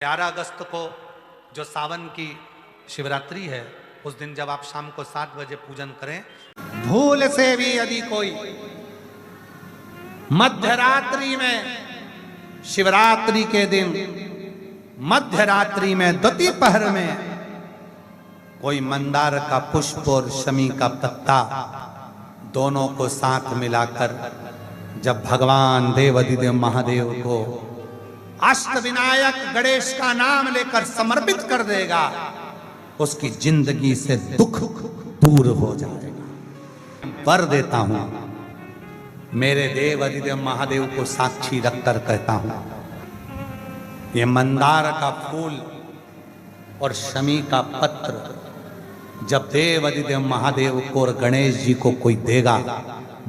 11 अगस्त को जो सावन की शिवरात्रि है, उस दिन जब आप शाम को 7 बजे पूजन करें, भूल से भी यदि कोई मध्यरात्रि में, शिवरात्रि के दिन मध्यरात्रि में द्वितीय पहर में कोई मंदार का पुष्प और शमी का पत्ता दोनों को साथ मिलाकर जब भगवान देवाधिदेव महादेव को अष्टविनायक गणेश का नाम लेकर समर्पित कर देगा, उसकी जिंदगी से दुख दूर हो जाएगा। वर देता हूं, मेरे देवाधिदेव महादेव को साक्षी रखकर कहता हूं, ये मंदार का फूल और शमी का पत्र जब देवाधिदेव महादेव को और गणेश जी को कोई देगा,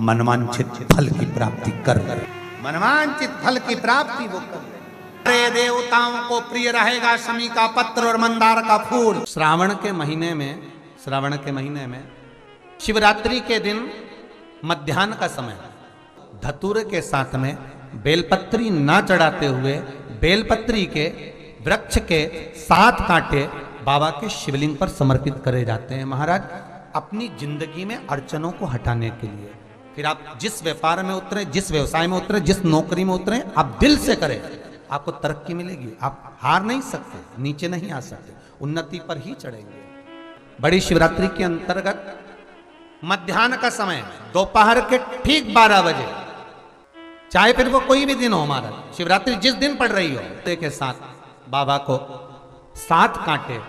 मनवांचित फल की प्राप्ति कर ले। मनवांचित फल की प्राप्ति वो कर ले। अरे देवताओं को प्रिय रहेगा शमी का पत्र और मंदार का फूल। श्रावण के महीने में शिवरात्रि के दिन मध्याह्न का समय धतूरे के साथ में बेलपत्री ना चढ़ाते हुए बेलपत्री के वृक्ष के 7 कांटे बाबा के शिवलिंग पर समर्पित करे जाते हैं। महाराज, अपनी जिंदगी में अड़चनों को हटाने के लिए फिर आप जिस व्यापार में उतरे, जिस व्यवसाय में उतरे, जिस नौकरी में उतरे, आप दिल से करें, आपको तरक्की मिलेगी। आप हार नहीं सकते, नीचे नहीं आ सकते, उन्नति पर ही चढ़ेंगे। बड़ी शिवरात्रि के अंतर्गत मध्याह्न का समय, दोपहर के ठीक 12 बजे, चाहे फिर वो कोई भी दिन हो, हमारा शिवरात्रि जिस दिन पड़ रही हो, के साथ बाबा को 7 कांटे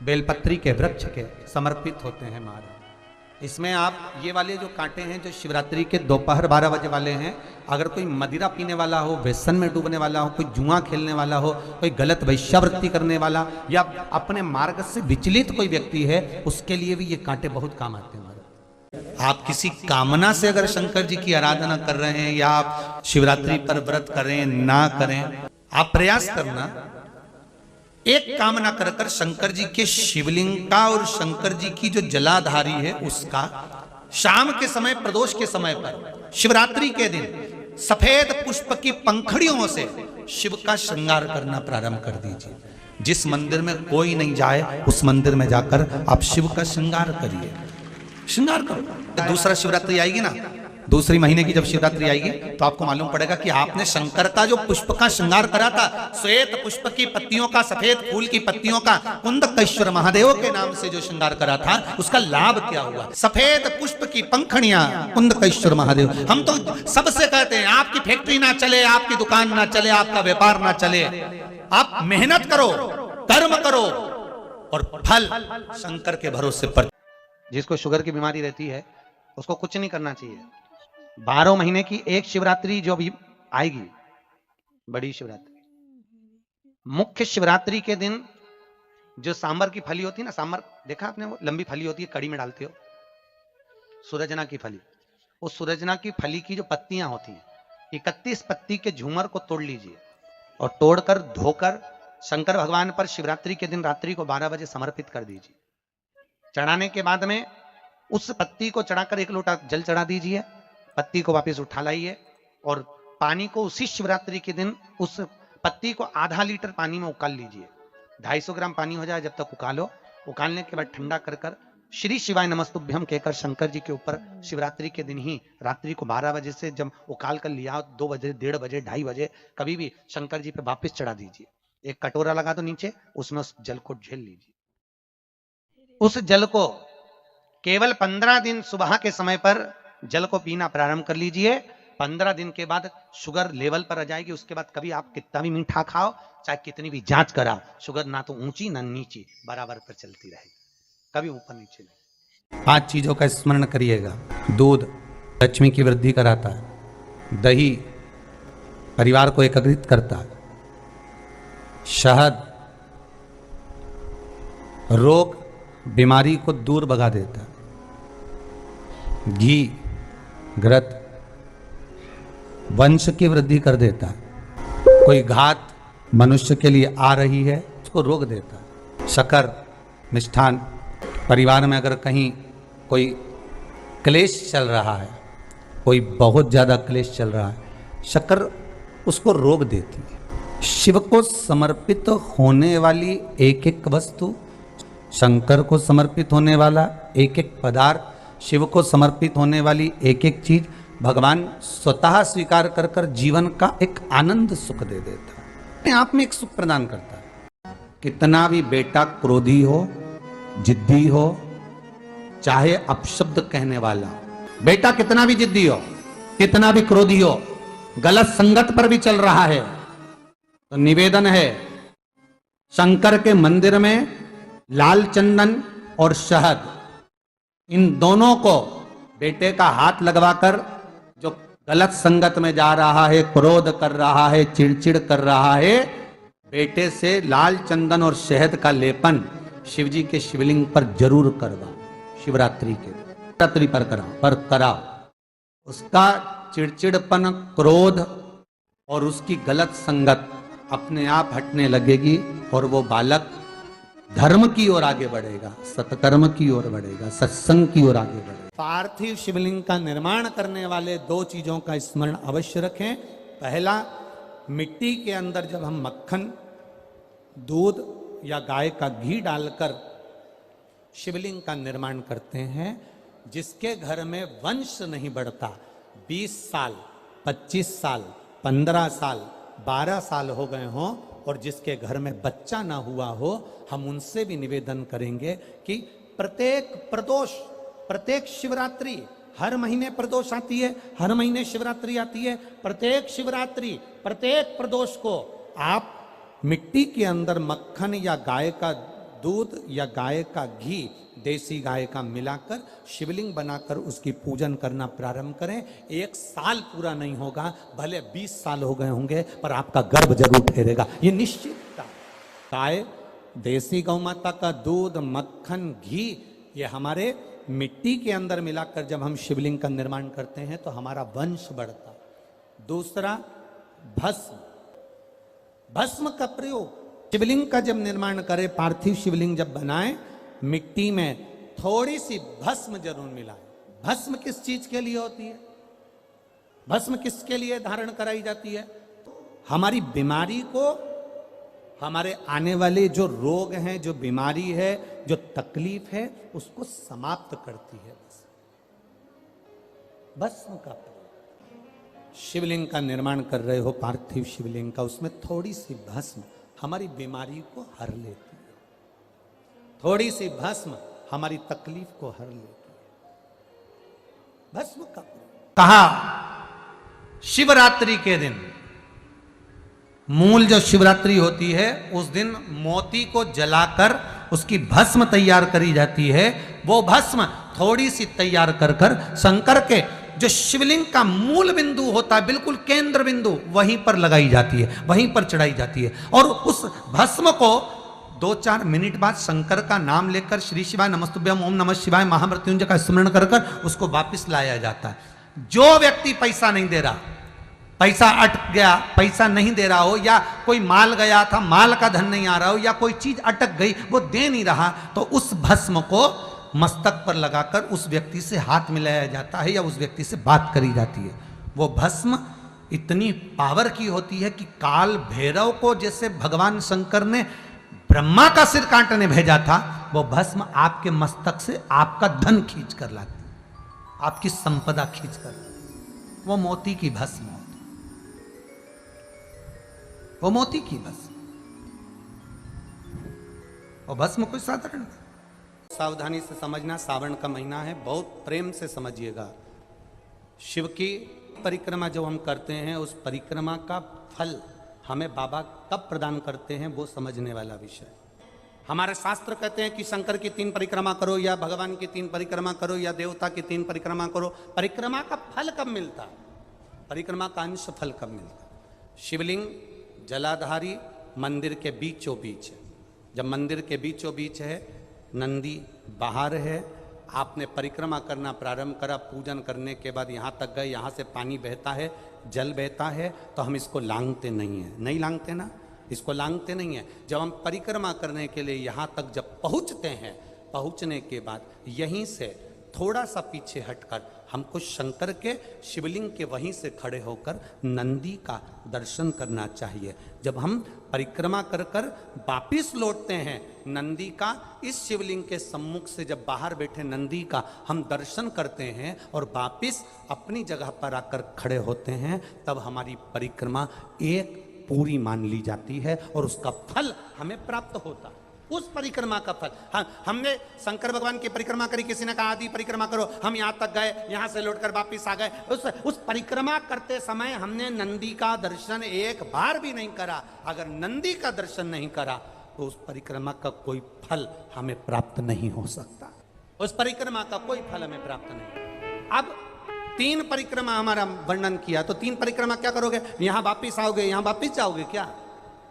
बेलपत्री के वृक्ष के समर्पित होते हैं। महाराज, इसमें आप ये वाले जो कांटे हैं जो शिवरात्रि के दोपहर 12 बजे वाले हैं, अगर कोई मदिरा पीने वाला हो, व्यसन में डूबने वाला हो, कोई जुआ खेलने वाला हो, कोई गलत वैश्यावृत्ति करने वाला या अपने मार्ग से विचलित कोई व्यक्ति है, उसके लिए भी ये कांटे बहुत काम आते हैं। आप किसी कामना से अगर शंकर जी की आराधना कर रहे हैं या आप शिवरात्रि पर व्रत करें ना करें, आप प्रयास करना, एक कामना कर कर शंकर जी के शिवलिंग का और शंकर जी की जो जलाधारी है उसका शाम के समय, प्रदोष के समय पर, शिवरात्रि के दिन सफेद पुष्प की पंखड़ियों से शिव का श्रृंगार करना प्रारंभ कर दीजिए। जिस मंदिर में कोई नहीं जाए उस मंदिर में जाकर आप शिव का श्रृंगार करिए, श्रृंगार करो। दूसरा शिवरात्रि आएगी ना, दूसरी महीने की जब शिवरात्रि आएगी तो आपको मालूम पड़ेगा कि आपने शंकर का जो पुष्प का श्रृंगार करा था, श्वेत पुष्प की पत्तियों का, सफेद फूल की पत्तियों का, कुंदकेश्वर महादेव के नाम से जो श्रृंगार करा था, उसका लाभ क्या हुआ। सफेद पुष्प की पंखड़ियां, कुंदकेश्वर महादेव। हम तो सबसे कहते हैं आपकी फैक्ट्री ना चले, आपकी दुकान ना चले, आपका व्यापार ना चले, आप मेहनत करो, कर्म करो और फल शंकर के भरोसे पर। जिसको शुगर की बीमारी रहती है उसको कुछ नहीं करना चाहिए। 12 महीने की एक शिवरात्रि जो भी आएगी, बड़ी शिवरात्रि, मुख्य शिवरात्रि के दिन जो सांबर की फली होती है ना, सांबर देखा आपने, वो लंबी फली होती है, कड़ी में डालते हो, सूरजना की फली, उस सूरजना की फली की जो पत्तियां होती हैं, 31 पत्ती के झूमर को तोड़ लीजिए और तोड़कर धोकर शंकर भगवान पर शिवरात्रि के दिन रात्रि को 12 बजे समर्पित कर दीजिए। चढ़ाने के बाद में उस पत्ती को चढ़ाकर 1 लोटा जल चढ़ा दीजिए, पत्ती को वापस उठा लाइए और पानी को उसी शिवरात्रि के दिन उस पत्ती को आधा लीटर पानी में उकाल लीजिए। 250 ग्राम पानी हो जाए जब तक उकालो। उकालने के बाद ठंडा कर कर श्री शिवाय नमस्तुभ्यम कहकर शंकर जी के ऊपर शिवरात्रि के दिन ही रात्रि को 12 बजे से जब उकाल कर लिया, 2 बजे, 1:30 बजे, 2:30 बजे, कभी भी शंकर जी पे वापस चढ़ा दीजिए। एक कटोरा लगा दो नीचे, उसमें उस जल को झेल लीजिए। उस जल को केवल 15 दिन सुबह के समय पर जल को पीना प्रारंभ कर लीजिए। 15 दिन के बाद शुगर लेवल पर आ जाएगी। उसके बाद कभी आप कितना भी मीठा खाओ, चाहे कितनी भी जांच करा, शुगर ना तो ऊंची ना नीची, बराबर पर चलती रहेगी, कभी ऊपर नीचे नहीं। 5 चीजों का स्मरण करिएगा। दूध लक्ष्मी की वृद्धि कराता है, दही परिवार को एकत्रित करता है, शहद रोग बीमारी को दूर भगा देता है, घी घृत वंश की वृद्धि कर देता है, कोई घात मनुष्य के लिए आ रही है उसको रोक देता है, शक्कर मिष्ठान परिवार में अगर कहीं कोई क्लेश चल रहा है, कोई बहुत ज्यादा क्लेश चल रहा है, शक्कर उसको रोक देती है। शिव को समर्पित होने वाली एक एक वस्तु, शंकर को समर्पित होने वाला एक एक पदार्थ, शिव को समर्पित होने वाली एक एक चीज भगवान स्वतः स्वीकार कर कर जीवन का एक आनंद सुख दे देता है, अपने आप में एक सुख प्रदान करता है। कितना भी बेटा क्रोधी हो, जिद्दी हो, चाहे अपशब्द कहने वाला, बेटा कितना भी जिद्दी हो, कितना भी क्रोधी हो, गलत संगत पर भी चल रहा है, तो निवेदन है शंकर के मंदिर में लाल चंदन और शहद, इन दोनों को बेटे का हाथ लगवाकर, जो गलत संगत में जा रहा है, क्रोध कर रहा है, चिड़चिड़ कर रहा है, बेटे से लाल चंदन और शहद का लेपन शिवजी के शिवलिंग पर जरूर करवा। शिवरात्रि पर करा उसका चिड़चिड़पन, क्रोध और उसकी गलत संगत अपने आप हटने लगेगी और वो बालक धर्म की ओर आगे बढ़ेगा, सत्कर्म की ओर बढ़ेगा, सत्संग की ओर आगे बढ़ेगा। पार्थिव शिवलिंग का निर्माण करने वाले दो चीजों का स्मरण अवश्य रखें। पहला, मिट्टी के अंदर जब हम मक्खन, दूध या गाय का घी डालकर शिवलिंग का निर्माण करते हैं, जिसके घर में वंश नहीं बढ़ता, 20 साल, 25 साल, 15 साल, 12 साल हो गए हों और जिसके घर में बच्चा ना हुआ हो, हम उनसे भी निवेदन करेंगे कि प्रत्येक प्रदोष, प्रत्येक शिवरात्रि, हर महीने प्रदोष आती है, हर महीने शिवरात्रि आती है, प्रत्येक शिवरात्रि, प्रत्येक प्रदोष को आप मिट्टी के अंदर मक्खन या गाय का दूध या गाय का घी, देसी गाय का मिलाकर शिवलिंग बनाकर उसकी पूजन करना प्रारंभ करें। 1 साल पूरा नहीं होगा, भले 20 साल हो गए होंगे, पर आपका गर्भ जरूर ठहरेगा, ये निश्चित। गाय, देसी गौ माता का दूध, मक्खन, घी, ये हमारे मिट्टी के अंदर मिलाकर जब हम शिवलिंग का निर्माण करते हैं तो हमारा वंश बढ़ता। दूसरा, भस्म, भस्म का प्रयोग, शिवलिंग का जब निर्माण करें, पार्थिव शिवलिंग जब बनाएं, मिट्टी में थोड़ी सी भस्म जरूर मिलाएं। भस्म किस चीज के लिए होती है? भस्म किसके लिए धारण कराई जाती है? हमारी बीमारी को, हमारे आने वाले जो रोग हैं, जो बीमारी है, जो तकलीफ है, उसको समाप्त करती है भस्म का प्रयोग। शिवलिंग का निर्माण कर रहे हो, पार्थिव शिवलिंग का, उसमें थोड़ी सी भस्म हमारी बीमारी को हर लेती है, थोड़ी सी भस्म हमारी तकलीफ को हर लेती है। भस्म का कहा, शिवरात्रि के दिन, मूल जो शिवरात्रि होती है उस दिन मोती को जलाकर उसकी भस्म तैयार करी जाती है। वो भस्म थोड़ी सी तैयार कर कर शंकर के जो शिवलिंग का मूल बिंदु होता है, बिल्कुल केंद्र बिंदु, वहीं पर लगाई जाती है, वहीं पर चढ़ाई जाती है। और उस भस्म को 2-4 मिनट बाद शंकर का नाम लेकर श्री शिवाय नमस्तुभ्यम, ओम नमः शिवाय, महामृत्युंजय का स्मरण कर कर उसको वापस लाया जाता है। जो व्यक्ति पैसा नहीं दे रहा, पैसा अटक गया, पैसा नहीं दे रहा हो, या कोई माल गया था, माल का धन नहीं आ रहा हो, या कोई चीज अटक गई, वो दे नहीं रहा, तो उस भस्म को मस्तक पर लगाकर उस व्यक्ति से हाथ मिलाया जाता है या उस व्यक्ति से बात करी जाती है। वो भस्म इतनी पावर की होती है कि काल भैरव को जैसे भगवान शंकर ने ब्रह्मा का सिर काटने भेजा था, वो भस्म आपके मस्तक से आपका धन खींच कर लाती, आपकी संपदा खींच कर लाती। वो मोती की भस्म होती, वो मोती की भस्म। वो भस्म कोई साधारण, सावधानी से समझना, सावन का महीना है, बहुत प्रेम से समझिएगा। शिव की परिक्रमा जो हम करते हैं, उस परिक्रमा का फल हमें बाबा कब प्रदान करते हैं, वो समझने वाला विषय। हमारे शास्त्र कहते हैं कि शंकर की 3 परिक्रमा करो, या भगवान की 3 परिक्रमा करो, या देवता की 3 परिक्रमा करो। परिक्रमा का फल कब मिलता? परिक्रमा का अंश फल कब मिलता? शिवलिंग जलाधारी मंदिर के बीचों बीच है। जब मंदिर के बीचों बीच है, नंदी बाहर है, आपने परिक्रमा करना प्रारंभ करा, पूजन करने के बाद यहाँ तक गए, यहाँ से पानी बहता है, जल बहता है, तो हम इसको लांघते नहीं हैं, नहीं लांघते ना, इसको लांघते नहीं है। जब हम परिक्रमा करने के लिए यहाँ तक जब पहुँचते हैं, पहुँचने के बाद यहीं से थोड़ा सा पीछे हटकर हमको शंकर के शिवलिंग के वहीं से खड़े होकर नंदी का दर्शन करना चाहिए। जब हम परिक्रमा कर कर वापिस लौटते हैं, नंदी का इस शिवलिंग के सम्मुख से जब बाहर बैठे नंदी का हम दर्शन करते हैं और वापिस अपनी जगह पर आकर खड़े होते हैं, तब हमारी परिक्रमा एक पूरी मान ली जाती है और उसका फल हमें प्राप्त होता है। उस परिक्रमा का फल, हमने शंकर भगवान की परिक्रमा करी, किसी ने कहा आदि परिक्रमा करो, हम यहाँ तक गए, यहाँ से लौटकर वापिस आ गए। उस परिक्रमा करते समय हमने नंदी का दर्शन एक बार भी नहीं करा। अगर नंदी का दर्शन नहीं करा तो उस परिक्रमा का कोई फल हमें प्राप्त नहीं हो सकता। उस परिक्रमा का कोई फल हमें प्राप्त नहीं। अब 3 परिक्रमा हमारा वर्णन किया, तो 3 परिक्रमा क्या करोगे? यहाँ वापिस आओगे, यहाँ वापिस जाओगे क्या?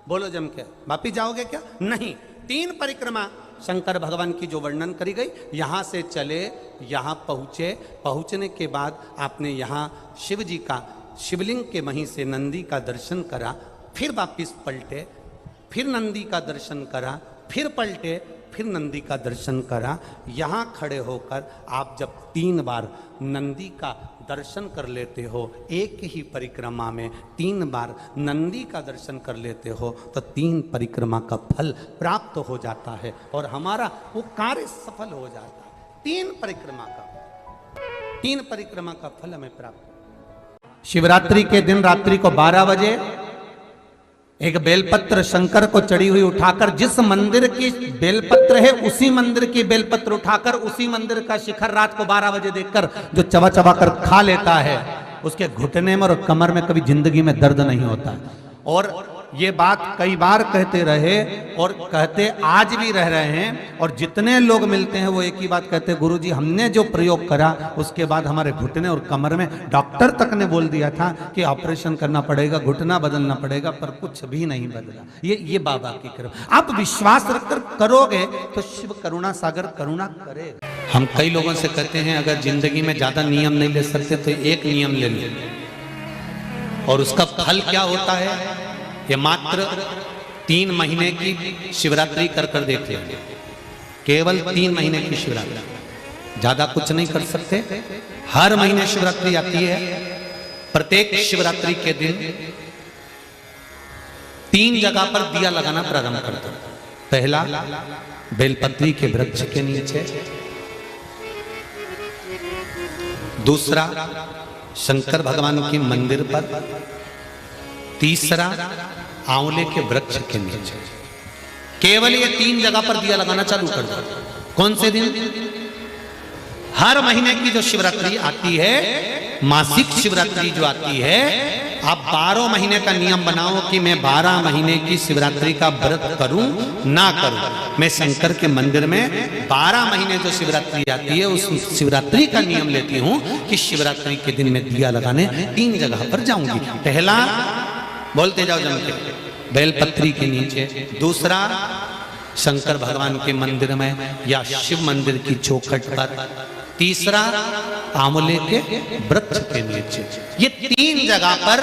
बोलो जम के, वापिस जाओगे क्या? नहीं। 3 परिक्रमा शंकर भगवान की जो वर्णन करी गई, यहाँ से चले, यहाँ पहुँचे, पहुँचने के बाद आपने यहाँ शिव जी का शिवलिंग के वहीं से नंदी का दर्शन करा, फिर वापिस पलटे, फिर नंदी का दर्शन करा, फिर पलटे, फिर नंदी का दर्शन करा। यहाँ खड़े होकर आप जब 3 बार नंदी का दर्शन कर लेते हो, एक ही परिक्रमा में 3 बार नंदी का दर्शन कर लेते हो, तो 3 परिक्रमा का फल प्राप्त हो जाता है और हमारा वो कार्य सफल हो जाता है। 3 परिक्रमा का फल हमें प्राप्त। शिवरात्रि के दिन रात्रि को 12 बजे एक बेलपत्र शंकर को चढ़ी हुई उठाकर, जिस मंदिर की बेलपत्र है उसी मंदिर की बेलपत्र उठाकर उसी मंदिर का शिखर रात को 12 बजे देखकर जो चबा चबा कर खा लेता है, उसके घुटने में और कमर में कभी जिंदगी में दर्द नहीं होता। और ये बात कई बार कहते रहे और कहते आज भी रह रहे हैं, और जितने लोग मिलते हैं वो एक ही बात कहते हैं, गुरुजी हमने जो प्रयोग करा उसके बाद हमारे घुटने और कमर में, डॉक्टर तक ने बोल दिया था कि ऑपरेशन करना पड़ेगा, घुटना बदलना पड़ेगा, पर कुछ भी नहीं बदला। ये बाबा की कृपा। आप विश्वास रखकर करोगे तो शिव करुणा सागर करुणा करेगा। हम कई लोगों से कहते हैं अगर जिंदगी में ज्यादा नियम नहीं ले सकते तो एक नियम ले लो, और उसका फल क्या होता है? ये मात्र 3 महीने की शिवरात्रि कर कर देखते हैं, केवल 3 महीने की शिवरात्रि, ज्यादा कुछ नहीं कर सकते। हर महीने शिवरात्रि आती है। प्रत्येक शिवरात्रि के दिन 3 जगह पर दिया लगाना प्रारंभ करते हैं। पहला बेलपत्री के वृक्ष के नीचे, दूसरा शंकर भगवान के मंदिर पर, तीसरा आंवले के वृक्ष के नीचे। केवल ये 3 जगह पर दिया लगाना चालू कर दो। कौन से दिन? हर महीने की जो शिवरात्रि आती है, मासिक शिवरात्रि जो आती है, आप 12 महीने का नियम बनाओ कि मैं 12 महीने की शिवरात्रि का व्रत करूं ना करूं। मैं शंकर के मंदिर में 12 महीने जो शिवरात्रि आती है उस शिवरात्रि का नियम लेती हूं कि शिवरात्रि के दिन मैं दिया लगाने 3 जगह पर जाऊंगी। पहला, बोलते जाओ जम के, बेलपत्री के नीचे, दूसरा शंकर भगवान के मंदिर में या शिव मंदिर की चौखट पर, तीसरा आंवले के वृक्ष के नीचे। ये 3 जगह पर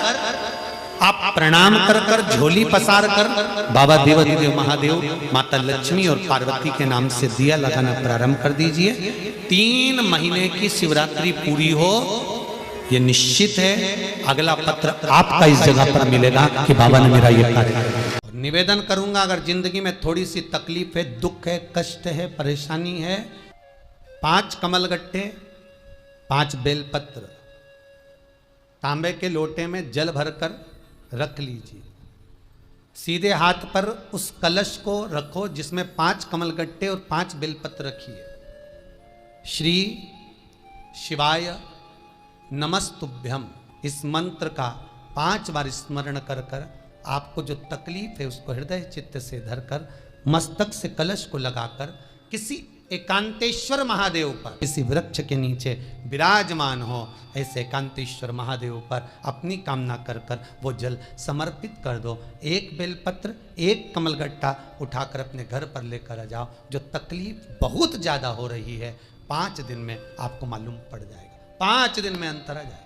आप प्रणाम कर कर, झोली पसार कर बाबा देवाधिदेव महादेव, माता लक्ष्मी और पार्वती के नाम से दिया लगाना प्रारंभ कर दीजिए। 3 महीने की शिवरात्रि पूरी हो, ये निश्चित है अगला पत्र आपका इस जगह पर मिलेगा कि बाबा ने मेरा ये कार्य किया। निवेदन करूंगा, अगर जिंदगी में थोड़ी सी तकलीफ है, दुख है, कष्ट है, परेशानी है, 5 कमलगट्टे, 5 बेलपत्र तांबे के लोटे में जल भरकर रख लीजिए। सीधे हाथ पर उस कलश को रखो जिसमें 5 कमलगट्टे और 5 बेलपत्र रखिए। श्री शिवाय नमस्तुभ्यम, इस मंत्र का 5 बार स्मरण कर कर आपको जो तकलीफ है उसको हृदय चित्त से धरकर मस्तक से कलश को लगाकर किसी एकांतेश्वर महादेव पर, किसी वृक्ष के नीचे विराजमान हो, ऐसे एकांतेश्वर महादेव पर अपनी कामना कर कर वो जल समर्पित कर दो। 1 बेलपत्र, 1 कमलगट्टा उठाकर अपने घर पर लेकर आ जाओ। जो तकलीफ बहुत ज्यादा हो रही है 5 दिन में आपको मालूम पड़ जाएगा, 5 दिन में अंतर आ जाएगा।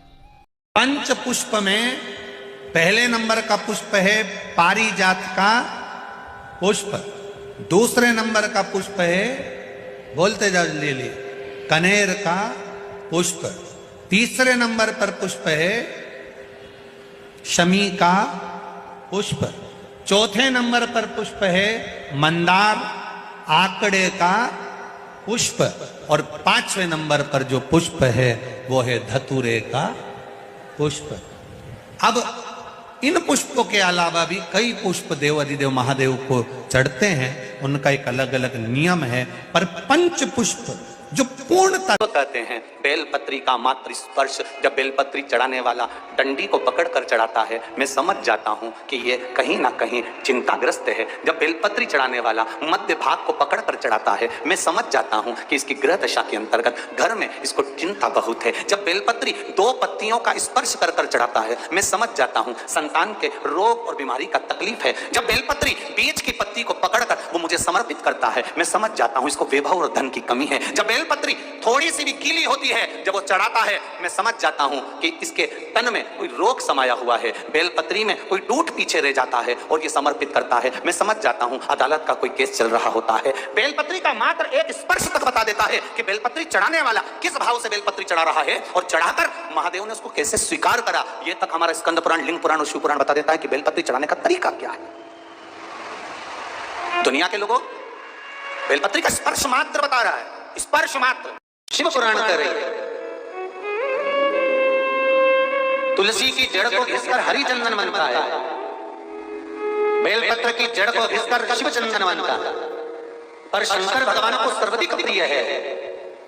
5 पुष्प में पहले नंबर का पुष्प है पारिजात का पुष्प, दूसरे नंबर का पुष्प है, बोलते जाओ ले लिए, कनेर का पुष्प, तीसरे नंबर पर पुष्प है शमी का पुष्प। चौथे नंबर पर पुष्प है मंदार आकड़े का पुष्प। और पांचवें नंबर पर जो पुष्प है वो है धतूरे का पुष्प। अब इन पुष्पों के अलावा भी कई पुष्प देव अधिदेव महादेव को चढ़ते हैं, उनका एक अलग अलग नियम है। पर पंच पुष्प जो पूर्णता कहते हैं, बेलपत्री का मात्र स्पर्श, जब बेलपत्री चढ़ाने वाला डंडी को पकड़कर चढ़ाता है, मैं समझ जाता हूं कि ये कहीं ना कहीं चिंताग्रस्त है। जब बेलपत्री चढ़ाने वाला मध्य भाग को पकड़कर चढ़ाता है, मैं समझ जाता हूं कि इसकी ग्रह दशा के अंतर्गत घर में इसको चिंता बहुत है। जब बेलपत्री दो पत्तियों का स्पर्श कर कर चढ़ाता है, मैं समझ जाता हूं संतान के रोग और बीमारी का तकलीफ है। जब बेलपत्री बीज की पत्ती को पकड़कर वो मुझे समर्पित करता है, मैं समझ जाता हूं इसको वैभव और धन की कमी है। जब बेलपत्री थोड़ी सी भी गीली होती है, जब वो चढ़ाता है, मैं समझ जाता हूं कि इसके तन में कोई रोग समाया हुआ है। बेलपत्री में कोई डूट पीछे रह जाता है और ये समर्पित करता है, मैं समझ जाता हूं अदालत का कोई केस चल रहा होता है। बेलपत्री का मात्र एक स्पर्श तक बता देता है कि बेलपत्री चढ़ाने वाला किस भाव से बेलपत्री चढ़ा रहा है और चढ़ाकर महादेव ने उसको कैसे स्वीकार करा। ये तक हमारा स्कंद पुराण, लिंग पुराण और शिव पुराण बता देता है कि बेलपत्री चढ़ाने का तरीका क्या है। दुनिया के लोगों बेलपत्री का स्पर्श मात्र बता रहा है, स्पर्श मात्र। शिव पुराण कह रही है तुलसी की जड़ को घिसकर हरि चंदन बनता है, बेलपत्र की जड़ को घिसकर शिव चंदन बनता है। पर शंकर भगवान को सर्वाधिक प्रिय है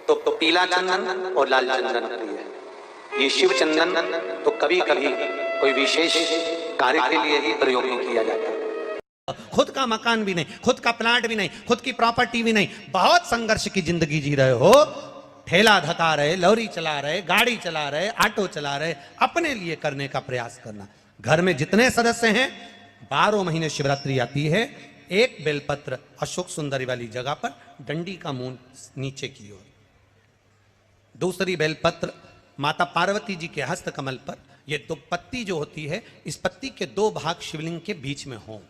तो पीला चंदन और लाल चंदन प्रिय है। ये शिव चंदन तो कभी कभी कोई विशेष कार्य के लिए ही प्रयोग किया जाता है। खुद का मकान भी नहीं, खुद का प्लाट भी नहीं, खुद की प्रॉपर्टी भी नहीं, बहुत संघर्ष की जिंदगी जी रहे हो, ठेला धका रहे, लॉरी चला रहे, गाड़ी चला रहे, ऑटो चला रहे, अपने लिए करने का प्रयास करना। घर में जितने सदस्य हैं 12 महीने शिवरात्रि आती है, एक बेलपत्र अशोक सुंदरी वाली जगह पर डंडी का मुंह नीचे की ओर, दूसरी बेलपत्र माता पार्वती जी के हस्त कमल पर। ये दो पत्ती जो होती है, इस पत्ती के दो भाग शिवलिंग के बीच में हो।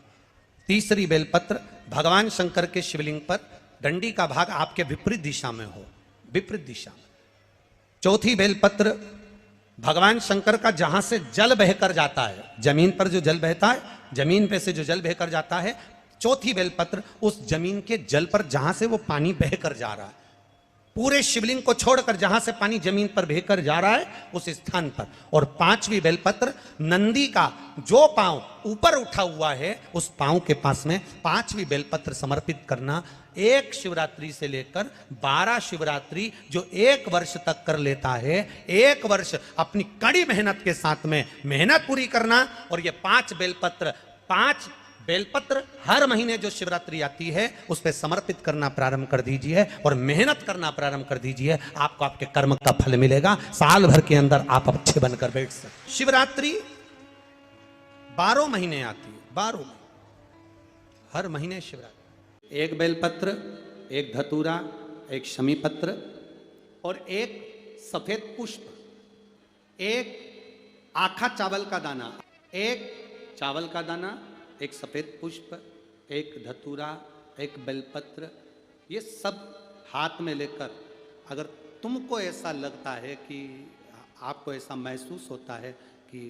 तीसरी बेलपत्र भगवान शंकर के शिवलिंग पर, डंडी का भाग आपके विपरीत दिशा में हो, विपरीत दिशा में। चौथी बेलपत्र भगवान शंकर का जहां से जल बहकर जाता है, जमीन पर जो जल बहता है, जमीन पे से जो जल बहकर जाता है, चौथी बेलपत्र उस जमीन के जल पर जहां से वो पानी बहकर जा रहा है, पूरे शिवलिंग को छोड़कर जहां से पानी जमीन पर बहकर जा रहा है उस स्थान पर। और पांचवी बेलपत्र नंदी का जो पांव ऊपर उठा हुआ है उस पांव के पास में पांचवी बेलपत्र समर्पित करना। एक शिवरात्रि से लेकर 12 शिवरात्रि जो एक वर्ष तक कर लेता है, एक वर्ष अपनी कड़ी मेहनत के साथ में मेहनत पूरी करना। और ये 5 बेलपत्र हर महीने जो शिवरात्रि आती है उस पर समर्पित करना प्रारंभ कर दीजिए और मेहनत करना प्रारंभ कर दीजिए। आपको आपके कर्म का फल मिलेगा, साल भर के अंदर आप अच्छे बनकर बैठ सकते। शिवरात्रि 12 महीने आती है, 12 हर महीने शिवरात्रि। एक बेलपत्र, एक धतूरा, एक शमी पत्र और एक सफेद पुष्प, एक आखा चावल का दाना, एक चावल का दाना, एक सफेद पुष्प, एक धतूरा, एक बेलपत्र, ये सब हाथ में लेकर अगर तुमको ऐसा लगता है कि आपको ऐसा महसूस होता है कि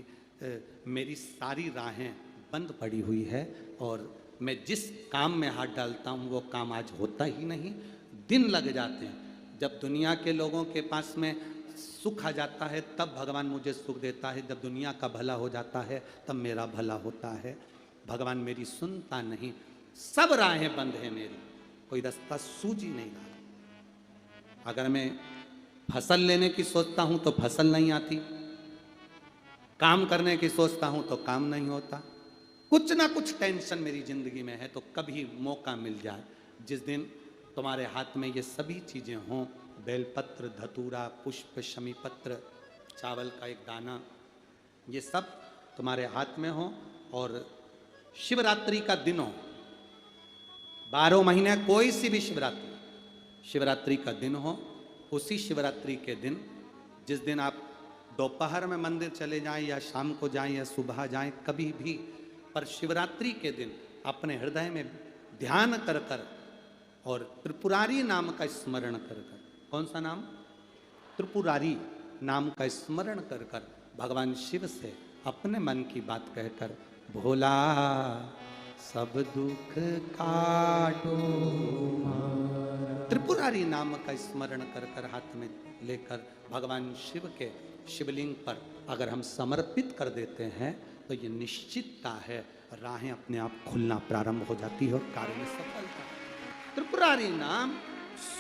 मेरी सारी राहें बंद पड़ी हुई है और मैं जिस काम में हाथ डालता हूँ वो काम आज होता ही नहीं, दिन लग जाते हैं। जब दुनिया के लोगों के पास में सुख आ जाता है तब भगवान मुझे सुख देता है, जब दुनिया का भला हो जाता है तब मेरा भला होता है। भगवान मेरी सुनता नहीं, सब राहें बंद है मेरी, कोई रास्ता सूझ ही नहीं रहा। अगर मैं फसल लेने की सोचता हूं तो फसल नहीं आती, काम करने की सोचता हूं तो काम नहीं होता, कुछ ना कुछ टेंशन मेरी जिंदगी में है। तो कभी मौका मिल जाए जिस दिन तुम्हारे हाथ में ये सभी चीजें हों, बेलपत्र, धतूरा, पुष्प, शमी पत्र, चावल का एक दाना, ये सब तुम्हारे हाथ में हो और शिवरात्रि का दिन हो, 12 महीने कोई सी भी शिवरात्रि का दिन हो, उसी शिवरात्रि के दिन जिस दिन आप दोपहर में मंदिर चले जाएं या शाम को जाएं या सुबह जाएं, कभी भी, पर शिवरात्रि के दिन अपने हृदय में ध्यान कर कर और त्रिपुरारी नाम का स्मरण कर कर। कौन सा नाम? त्रिपुरारी। नाम का स्मरण कर कर भगवान शिव से अपने मन की बात कहकर भोला सब दुख काटो त्रिपुरारी नाम का स्मरण कर कर हाथ में लेकर भगवान शिव के शिवलिंग पर अगर हम समर्पित कर देते हैं तो ये निश्चितता है राहें अपने आप खुलना प्रारंभ हो जाती है और कार्य में सफलता। त्रिपुरारी नाम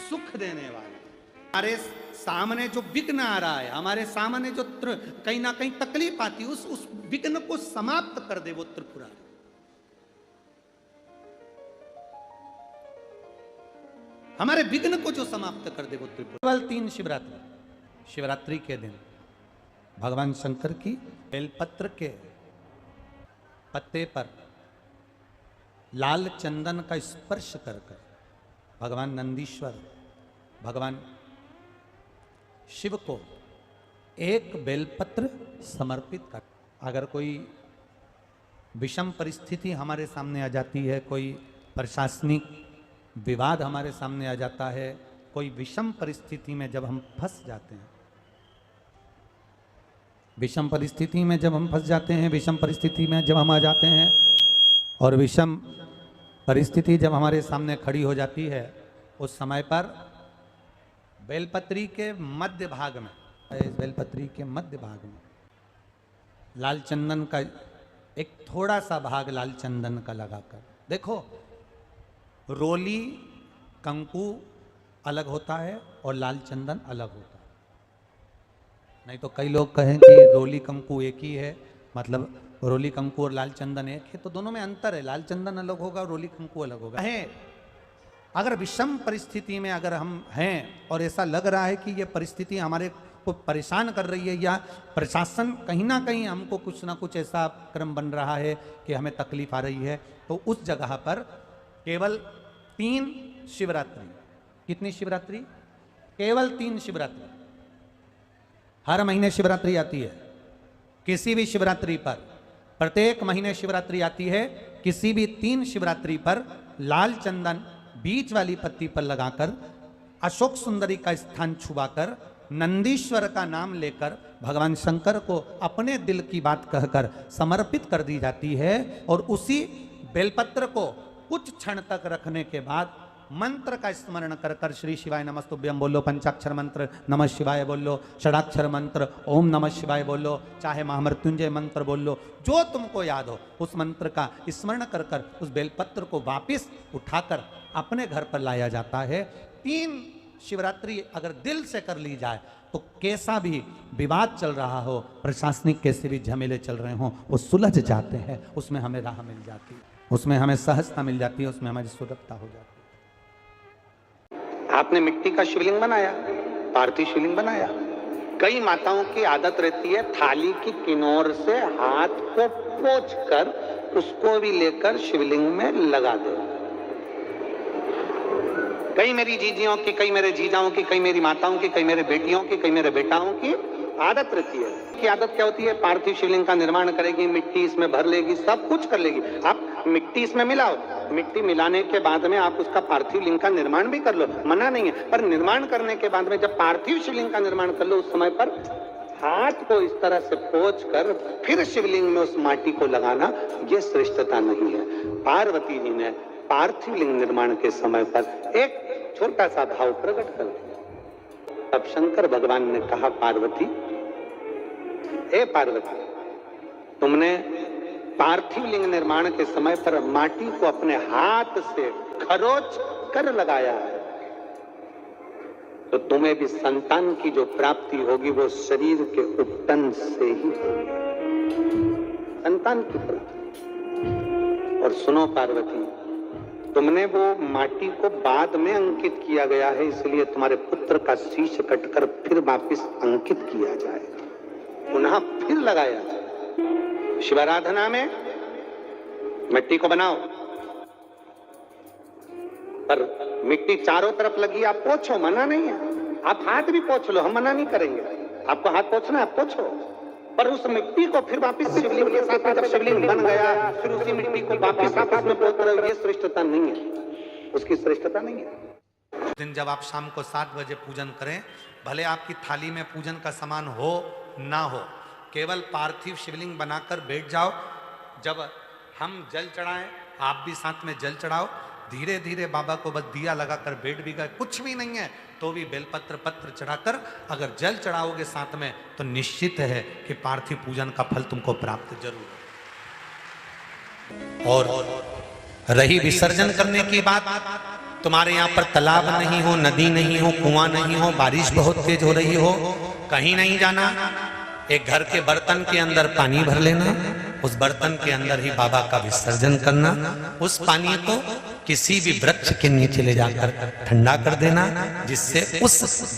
सुख देने वाला, हमारे सामने जो विघ्न आ रहा है, हमारे सामने जो कहीं ना कहीं तकलीफ आती है, उस विघ्न को समाप्त कर दे वो त्रिपुरारी। हमारे विघ्न को जो समाप्त कर दे वो त्रिपुरारी। केवल 3 शिवरात्रि के दिन भगवान शंकर की बेलपत्र के पत्ते पर लाल चंदन का स्पर्श कर कर भगवान नंदीश्वर भगवान शिव को एक बेलपत्र समर्पित कर। अगर कोई विषम परिस्थिति हमारे सामने आ जाती है, कोई प्रशासनिक विवाद हमारे सामने आ जाता है, कोई विषम परिस्थिति में जब हम फंस जाते हैं, विषम परिस्थिति में जब हम फंस जाते हैं, विषम परिस्थिति में जब हम आ जाते हैं और विषम परिस्थिति जब हमारे सामने खड़ी हो जाती है, उस समय पर बेलपत्री के मध्य भाग में, इस बेलपत्री के मध्य भाग में लाल चंदन का एक थोड़ा सा भाग लाल चंदन का लगाकर देखो, रोली कंकु अलग होता है और लाल चंदन अलग होता है। नहीं तो कई लोग कहें कि रोली कंकु एक ही है, मतलब रोली कंकु और लाल चंदन एक है, तो दोनों में अंतर है, लाल चंदन अलग होगा और रोली कंकु अलग होगा। है अगर विषम परिस्थिति में अगर हम हैं और ऐसा लग रहा है कि ये परिस्थिति हमारे को परेशान कर रही है या प्रशासन कहीं ना कहीं हमको कुछ ना कुछ ऐसा क्रम बन रहा है कि हमें तकलीफ आ रही है, तो उस जगह पर केवल 3 शिवरात्रि। कितनी शिवरात्रि? केवल 3 शिवरात्रि। हर महीने शिवरात्रि आती है, किसी भी शिवरात्रि पर, प्रत्येक महीने शिवरात्रि आती है, किसी भी 3 शिवरात्रि पर लाल चंदन बीच वाली पत्ती पर लगाकर अशोक सुंदरी का स्थान छुआकर नंदीश्वर का नाम लेकर भगवान शंकर को अपने दिल की बात कहकर समर्पित कर दी जाती है। और उसी बेलपत्र को कुछ क्षण तक रखने के बाद मंत्र का स्मरण कर कर श्री शिवाय नमस्तुभ्यम बोलो, पंचाक्षर मंत्र नमः शिवाय बोलो, षडाक्षर मंत्र ओम नमः शिवाय बोलो, चाहे महामृत्युंजय मंत्र बोलो, जो तुमको याद हो उस मंत्र का स्मरण कर कर उस बेलपत्र को वापिस उठाकर अपने घर पर लाया जाता है। 3 शिवरात्रि अगर दिल से कर ली जाए तो कैसा भी विवाद चल रहा हो, प्रशासनिक कैसे भी झमेले चल रहे हों, वो सुलझ जाते हैं, उसमें हमें राह मिल जाती है, उसमें हमें सहजता मिल जाती है, उसमें हमारी सुलभता हो जाती है। आपने मिट्टी का शिवलिंग बनाया, पार्थिव शिवलिंग बनाया। कई माताओं की आदत रहती है थाली की किनार से हाथ को पोंछकर उसको भी लेकर शिवलिंग में लगा दे। कई मेरी जीजियों की, कई मेरे जीजाओं की, कई मेरी माताओं की, कई मेरे बेटियों की, कई मेरे बेटाओं की आदत रहती है। की आदत क्या होती है? पार्थिव शिवलिंग का निर्माण करेगी, मिट्टी इसमें भर लेगी, सब कुछ कर लेगी। आप मिट्टी इसमें मिलाओ, मिट्टी मिलाने के बाद में आप उसका पार्थिव लिंग का निर्माण भी कर लो, मना नहीं है। पर निर्माण करने के बाद में जब पार्थिव शिवलिंग का निर्माण कर लो, उस समय पर हाथ को इस तरह से पोंछ कर फिर शिवलिंग में उस माटी को लगाना, यह श्रेष्ठता नहीं है। पार्वती जी ने पार्थिव लिंग निर्माण के समय पर एक छोटा सा भाव प्रकट कर दिया। तब शंकर भगवान ने कहा, पार्वती, हे पार्वती, तुमने पार्थिव लिंग निर्माण के समय पर माटी को अपने हाथ से खरोच कर लगाया है, तो तुम्हें भी संतान की जो प्राप्ति होगी वो शरीर के उपटन से ही संतान की प्राप्ति। और सुनो पार्वती, तुमने वो माटी को बाद में अंकित किया गया है, इसलिए तुम्हारे पुत्र का शीश कटकर फिर वापिस अंकित किया जाएगा, पुनः फिर लगाया जाएगा। शिवाराधना में मिट्टी को बनाओ, पर मिट्टी चारों तरफ लगी, आप पोंछो, मना नहीं है। आप हाथ भी पोंछ लो, हम मना नहीं करेंगे। आपको हाथ पोंछना है, आप पोंछो, पर उस मिट्टी को फिर वापिस शिवलिंग के साथ, जब शिवलिंग बन गया फिर उसी मिट्टी को वापिस आपस में पोंछ रहे हो, ये श्रेष्ठता नहीं है, उसकी श्रेष्ठता नहीं है। दिन जब आप शाम को 7 बजे पूजन करें, भले आपकी थाली में पूजन का सामान हो ना हो, केवल पार्थिव शिवलिंग बनाकर बैठ जाओ। जब हम जल चढ़ाएं, आप भी साथ में जल चढ़ाओ। धीरे धीरे बाबा को बस दिया लगाकर बैठ भी गए, कुछ भी नहीं है तो भी बेलपत्र पत्र चढ़ाकर अगर जल चढ़ाओगे साथ में, तो निश्चित है कि पार्थिव पूजन का फल तुमको प्राप्त जरूर। और रही विसर्जन करने की बात, तुम्हारे यहाँ पर तालाब नहीं हो, नदी नहीं हो, कुआं नहीं हो, बारिश बहुत तेज हो रही हो, कहीं नहीं जाना, एक घर के बर्तन के अंदर पानी भर लेना, उस बर्तन के अंदर ही बाबा का विसर्जन करना। उस पानी को किसी भी वृक्ष के नीचे ले जाकर ठंडा कर देना, जिससे उस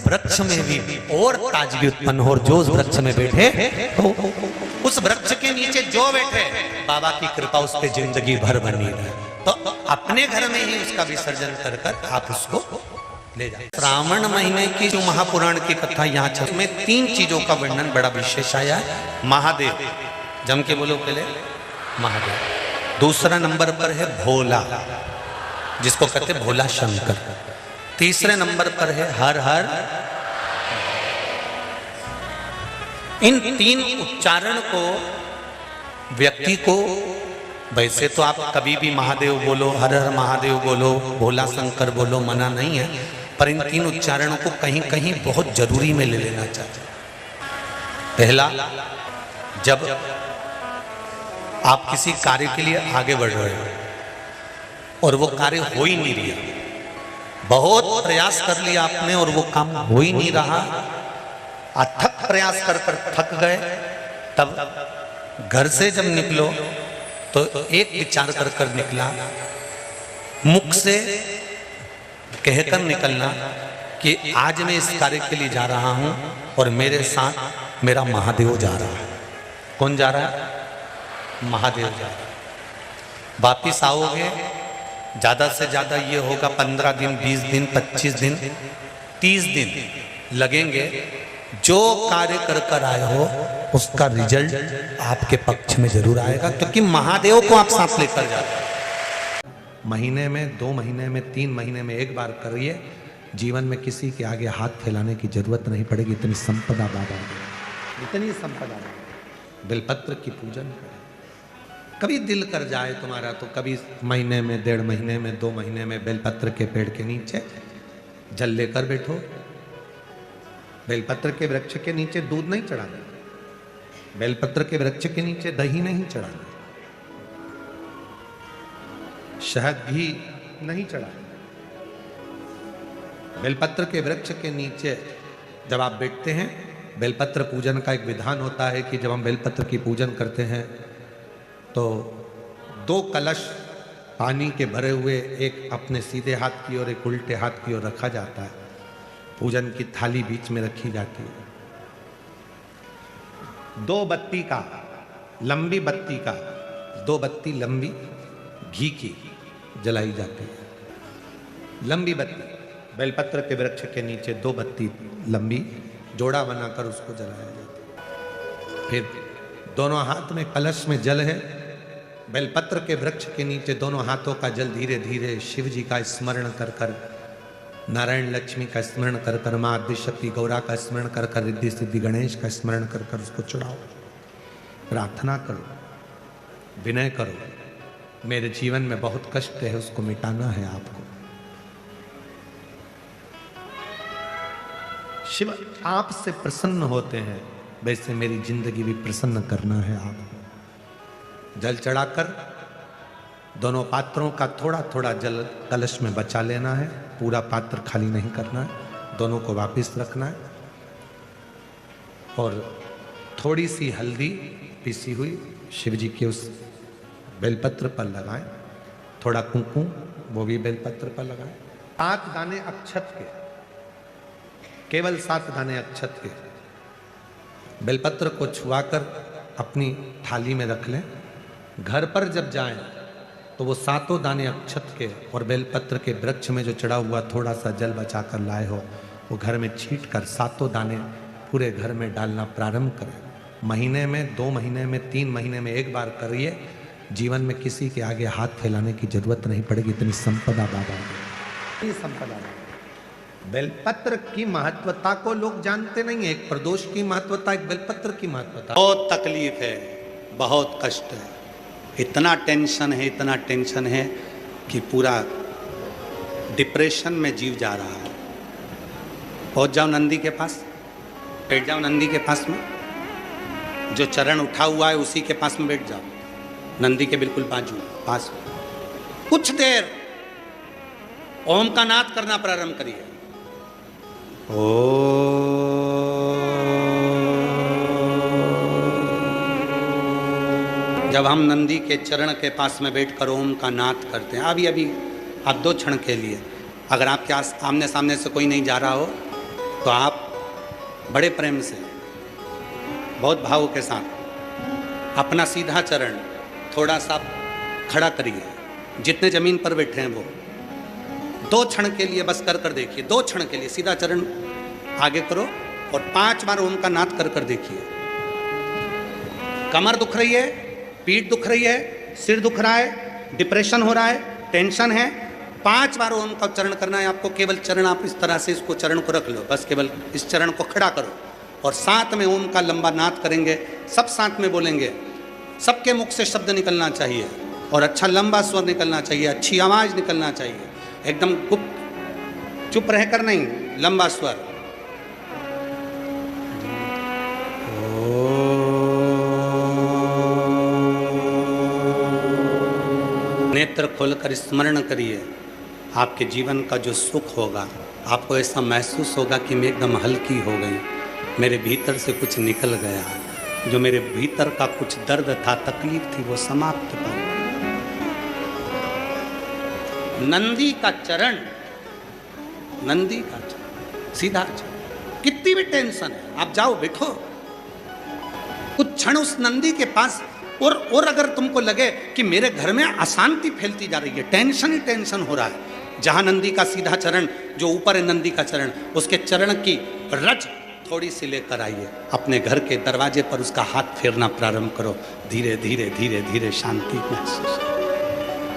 वृक्ष में भी और ताजगी उत्पन्न हो। और जो उस वृक्ष में बैठे, तो उस वृक्ष के नीचे जो बैठे, बाबा की कृपा उस पर जिंदगी भर बनी रहे। तो अपने घर में ही उसका विसर्जन कर कर आप उसको ले जाए। श्रावण महीने की जो महापुराण की कथा यहाँ चल में 3 चीजों का वर्णन बड़ा विशेष आया है। महादेव, जम के बोलो पहले, महादेव। दूसरा नंबर पर है भोला, जिसको कहते हैं भोला शंकर। तीसरे नंबर पर है हर हर। इन 3 उच्चारण को व्यक्ति को, वैसे तो आप कभी भी महादेव बोलो, हर हर महादेव बोलो, भोला शंकर बोलो, मना नहीं है, पर इन 3 उच्चारणों को कहीं कहीं बहुत जरूरी में ले लेना चाहिए। पहला, जब आप किसी कार्य के लिए आगे बढ़ रहे हो और वो कार्य हो ही नहीं रहा, बहुत प्रयास कर लिया आपने और वो काम हो ही नहीं रहा, अथक प्रयास कर कर थक गए, तब घर से जब निकलो तो एक विचार कर कर निकला, मुख से कहकर निकलना कि आज मैं इस कार्य के लिए जा रहा हूं और मेरे साथ मेरा महादेव जा रहा है। कौन जा रहा है? महादेव जा रहा है। वापिस आओगे, ज्यादा से ज्यादा ये होगा 15 दिन, 20 दिन, 25 दिन, 30 दिन लगेंगे। जो कार्य कर कर आए हो उसका रिजल्ट आपके पक्ष में जरूर आएगा, क्योंकि महादेव को आप साथ लेकर जाते हैं। महीने में, 2 महीने में, 3 महीने में एक बार करिए, जीवन में किसी के आगे हाथ फैलाने की जरूरत नहीं पड़ेगी। इतनी संपदा बाबा, इतनी संपदा। बेलपत्र की पूजन करें। कभी दिल कर जाए तुम्हारा तो कभी महीने में, 1.5 महीने में, 2 महीने में बेलपत्र के पेड़ के नीचे जल लेकर बैठो। बेलपत्र के वृक्ष के नीचे दूध नहीं चढ़ाना, बेलपत्र के वृक्ष के नीचे दही नहीं चढ़ाना, शहद भी नहीं चढ़ाना। बेलपत्र के वृक्ष के नीचे जब आप बैठते हैं, बेलपत्र पूजन का एक विधान होता है कि जब हम बेलपत्र की पूजन करते हैं तो 2 कलश पानी के भरे हुए, एक अपने सीधे हाथ की ओर, एक उल्टे हाथ की ओर रखा जाता है। पूजन की थाली बीच में रखी जाती है। 2 बत्ती का, लंबी बत्ती का, 2 बत्ती लंबी घी की जलाई जाती है। लंबी बत्ती बेलपत्र के वृक्ष के नीचे 2 बत्ती लंबी जोड़ा बनाकर उसको जलाया जाता है। फिर दोनों हाथ में कलश में जल है। बेलपत्र के वृक्ष के नीचे दोनों हाथों का जल धीरे धीरे शिव जी का स्मरण कर कर, नारायण लक्ष्मी का स्मरण कर कर, माँ आदिशक्ति गौरा का स्मरण कर कर, रिद्धि सिद्धि गणेश का स्मरण कर कर उसको चढ़ाओ। प्रार्थना करो, विनय करो, मेरे जीवन में बहुत कष्ट है, उसको मिटाना है आपको। शिव आपसे प्रसन्न होते हैं, वैसे मेरी जिंदगी भी प्रसन्न करना है आपको। जल चढ़ाकर दोनों पात्रों का थोड़ा थोड़ा जल कलश में बचा लेना है, पूरा पात्र खाली नहीं करना है, दोनों को वापस रखना है। और थोड़ी सी हल्दी पिसी हुई शिव जी के उस बेलपत्र पर लगाएं, थोड़ा कुंकुम वो भी बेलपत्र पर लगाएं। 7 दाने अक्षत के, केवल 7 दाने अक्षत के बेलपत्र को छुआकर अपनी थाली में रख लें। घर पर जब जाएं तो वो 7 दाने अक्षत के और बेलपत्र के वृक्ष में जो चढ़ा हुआ थोड़ा सा जल बचाकर लाए हो, वो घर में छींट कर 7 दाने पूरे घर में डालना प्रारंभ करें। महीने में, 2 महीने में, 3 महीने में एक बार करिए, जीवन में किसी के आगे हाथ फैलाने की जरूरत नहीं पड़ेगी। इतनी संपदा बाबा, इतनी संपदा। बेलपत्र की महत्वता को लोग जानते नहीं है। एक प्रदोष की महत्वता, एक बेलपत्र की महत्वता। बहुत तकलीफ है, बहुत कष्ट है, इतना टेंशन है कि पूरा डिप्रेशन में जीव जा रहा है। पहुंच जाओ नंदी के पास, बैठ जाओ नंदी के पास में, जो चरण उठा हुआ है उसी के पास में बैठ जाओ, नंदी के बिल्कुल पास। कुछ देर ओम का नाद करना प्रारंभ करिए। जब हम नंदी के चरण के पास में बैठकर ओम का नाद करते हैं, अभी आप 2 क्षण के लिए, अगर आपके आमने सामने से कोई नहीं जा रहा हो तो आप बड़े प्रेम से, बहुत भाव के साथ अपना सीधा चरण थोड़ा सा खड़ा करिए, जितने जमीन पर बैठे हैं वो 2 क्षण के लिए बस कर देखिए। 2 क्षण के लिए सीधा चरण आगे करो और 5 बार ओम का नाद कर देखिए। कमर दुख रही है, पीठ दुख रही है, सिर दुख रहा है, डिप्रेशन हो रहा है, टेंशन है, 5 बार ओम का उच्चारण करना है आपको। केवल चरण आप इस तरह से इसको चरण को रख लो, बस केवल इस चरण को खड़ा करो और साथ में ओम का लंबा नाद करेंगे, सब साथ में बोलेंगे। सबके मुख से शब्द निकलना चाहिए और अच्छा लंबा स्वर निकलना चाहिए, अच्छी आवाज निकलना चाहिए, एकदम गुप्त चुप रहकर नहीं, लंबा स्वर। नेत्र खोलकर स्मरण करिए, आपके जीवन का जो सुख होगा, आपको ऐसा महसूस होगा कि मैं एकदम हल्की हो गई, मेरे भीतर से कुछ निकल गया, जो मेरे भीतर का कुछ दर्द था, तकलीफ थी, वो समाप्त हो गई। नंदी का चरण, नंदी का चरण, सीधा चरण। कितनी भी टेंशन है, आप जाओ बैठो कुछ क्षण उस नंदी के पास। और अगर तुमको लगे कि मेरे घर में अशांति फैलती जा रही है, टेंशन ही टेंशन हो रहा है, जहां नंदी का सीधा चरण, जो ऊपर है नंदी का चरण, उसके चरण की रज थोड़ी सी लेकर आइए, अपने घर के दरवाजे पर उसका हाथ फेरना प्रारंभ करो। धीरे धीरे धीरे धीरे शांति महसूस।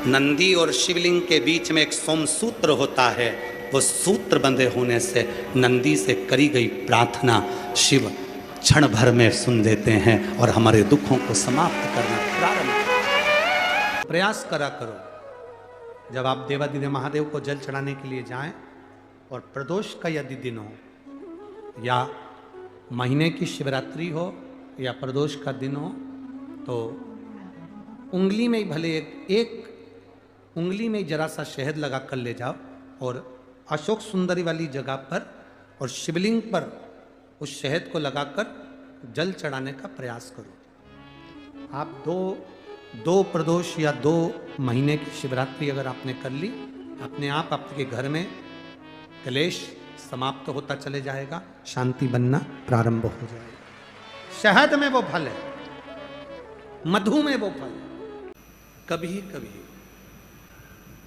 नंदी और शिवलिंग के बीच में एक सोमसूत्र होता है, वो सूत्र बंधे होने से नंदी से करी गई प्रार्थना शिव क्षण भर में सुन देते हैं और हमारे दुखों को समाप्त करना प्रारंभ। प्रयास करा करो, जब आप देवादिदेव महादेव को जल चढ़ाने के लिए जाएं और प्रदोष का यदि दिन हो या महीने की शिवरात्रि हो या प्रदोष का दिन हो, तो उंगली में ही भले एक उंगली में जरा सा शहद लगा कर ले जाओ और अशोक सुंदरी वाली जगह पर और शिवलिंग पर उस शहद को लगाकर जल चढ़ाने का प्रयास करो। आप दो प्रदोष या 2 महीने की शिवरात्रि अगर आपने कर ली, अपने आप आपके घर में क्लेश समाप्त होता चले जाएगा, शांति बनना प्रारंभ हो जाएगा। शहद में वो फल है, मधु में वो फल है। कभी कभी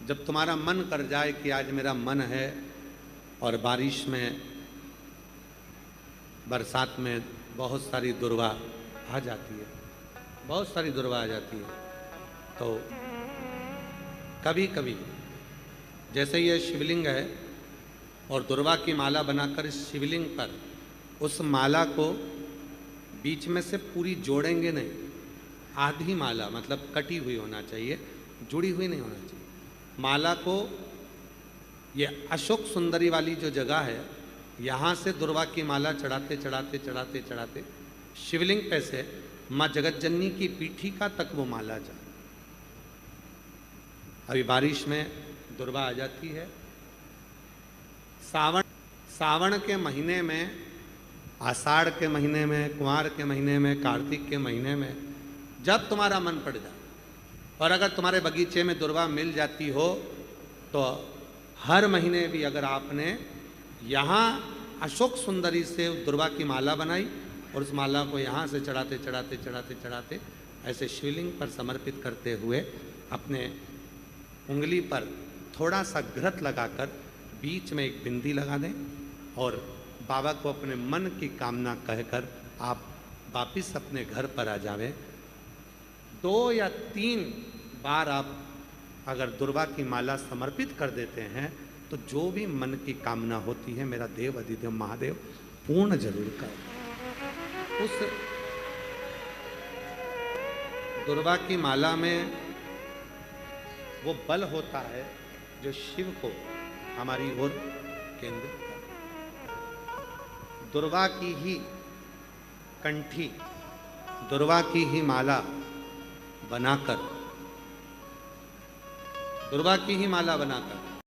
जब तुम्हारा मन कर जाए कि आज मेरा मन है और बारिश में, बरसात में बहुत सारी दुर्वा आ जाती है, बहुत सारी दुर्वा आ जाती है, तो कभी कभी जैसे ये शिवलिंग है और दुर्वा की माला बनाकर इस शिवलिंग पर उस माला को बीच में से पूरी जोड़ेंगे नहीं, आधी माला, मतलब कटी हुई होना चाहिए, जुड़ी हुई नहीं होना चाहिए। माला को ये अशोक सुंदरी वाली जो जगह है, यहाँ से दुर्वा की माला चढ़ाते चढ़ाते चढ़ाते चढ़ाते शिवलिंग पे से माँ जगतजननी की पीठिका तक वो माला जाए। अभी बारिश में दुर्वा आ जाती है, सावन के महीने में, आषाढ़ के महीने में, कुंवार के महीने में, कार्तिक के महीने में, जब तुम्हारा मन पड़ जाए और अगर तुम्हारे बगीचे में दुर्वा मिल जाती हो, तो हर महीने भी अगर आपने यहाँ अशोक सुंदरी से दुर्वा की माला बनाई और उस माला को यहाँ से चढ़ाते चढ़ाते चढ़ाते चढ़ाते ऐसे शिवलिंग पर समर्पित करते हुए अपने उंगली पर थोड़ा सा घृत लगाकर बीच में एक बिंदी लगा दें और बाबा को अपने मन की कामना कहकर आप वापिस अपने घर पर आ जावे। 2 या 3 बार आप अगर दुर्वा की माला समर्पित कर देते हैं तो जो भी मन की कामना होती है मेरा देव अधिदेव महादेव पूर्ण जरूर कर। उस दुर्वा की माला में वो बल होता है जो शिव को हमारी ओर केंद्रित कर। दुर्वा की ही कंठी, दुर्वा की ही माला बनाकर, दुर्वा की ही माला बनाकर